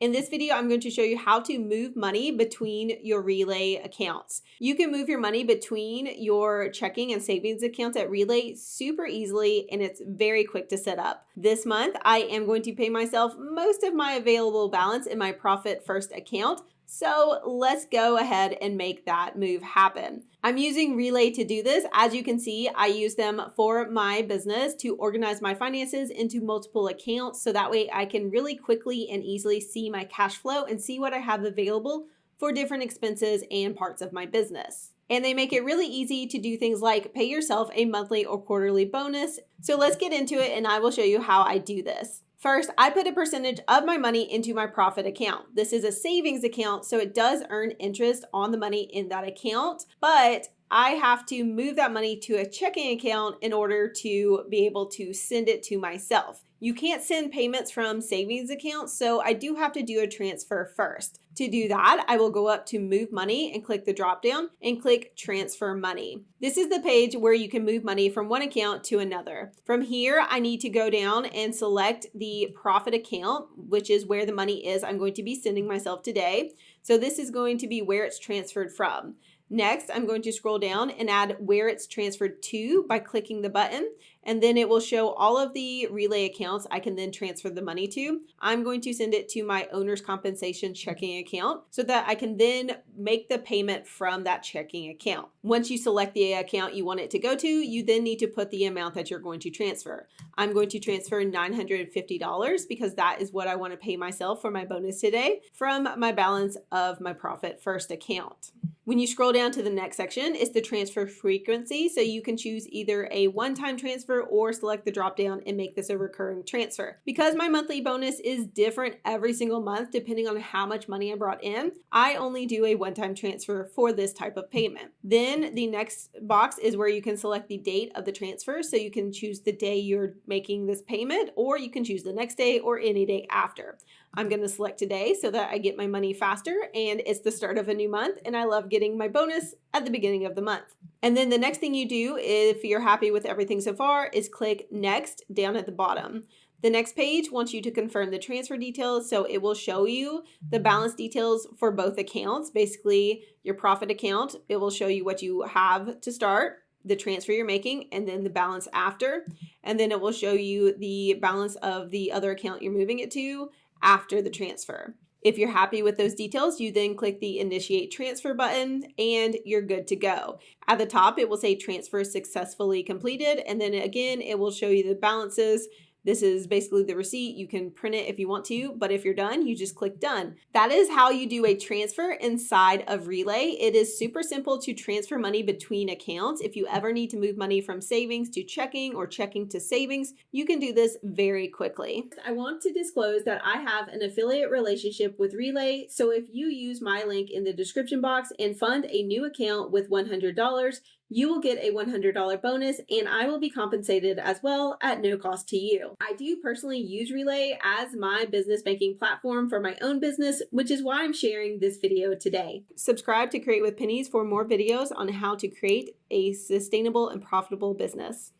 In this video, I'm going to show you how to move money between your Relay accounts. You can move your money between your checking and savings accounts at Relay super easily, and it's very quick to set up. This month, I am going to pay myself most of my available balance in my Profit First account. So let's go ahead and make that move happen. I'm using Relay to do this. As you can see, I use them for my business to organize my finances into multiple accounts. So that way I can really quickly and easily see my cash flow and see what I have available for different expenses and parts of my business. And they make it really easy to do things like pay yourself a monthly or quarterly bonus. So let's get into it and I will show you how I do this. First, I put a percentage of my money into my profit account. This is a savings account, so it does earn interest on the money in that account, but I have to move that money to a checking account in order to be able to send it to myself. You can't send payments from savings accounts, so I do have to do a transfer first. To do that, I will go up to Move Money and click the drop down and click Transfer Money. This is the page where you can move money from one account to another. From here, I need to go down and select the profit account, which is where the money is I'm going to be sending myself today. So this is going to be where it's transferred from. Next, I'm going to scroll down and add where it's transferred to by clicking the button, and then it will show all of the Relay accounts I can then transfer the money to. I'm going to send it to my owner's compensation checking account so that I can then make the payment from that checking account. Once you select the account you want it to go to, you then need to put the amount that you're going to transfer. I'm going to transfer $950 because that is what I want to pay myself for my bonus today from my balance of my Profit First account. When you scroll down to the next section, it's the transfer frequency. So you can choose either a one-time transfer or select the drop down and make this a recurring transfer. Because my monthly bonus is different every single month, depending on how much money I brought in, I only do a one-time transfer for this type of payment. Then the next box is where you can select the date of the transfer. So you can choose the day you're making this payment, or you can choose the next day or any day after. I'm going to select today so that I get my money faster, and it's the start of a new month and I love getting my bonus at the beginning of the month. And then the next thing you do, if you're happy with everything so far, is click Next down at the bottom. The next page wants you to confirm the transfer details, so it will show you the balance details for both accounts. Basically, your profit account, it will show you what you have to start, the transfer you're making, and then the balance after. And then it will show you the balance of the other account you're moving it to after the transfer. If you're happy with those details, you then click the Initiate Transfer button and you're good to go. At the top, it will say Transfer Successfully Completed, and then again, it will show you the balances. This is basically the receipt. You can print it if you want to, but if you're done, you just click Done. That is how you do a transfer inside of Relay. It is super simple to transfer money between accounts. If you ever need to move money from savings to checking or checking to savings, you can do this very quickly. I want to disclose that I have an affiliate relationship with Relay, so if you use my link in the description box and fund a new account with $100, you will get a $100 bonus and I will be compensated as well at no cost to you. I do personally use Relay as my business banking platform for my own business, which is why I'm sharing this video today. Subscribe to Create with Pennies for more videos on how to create a sustainable and profitable business.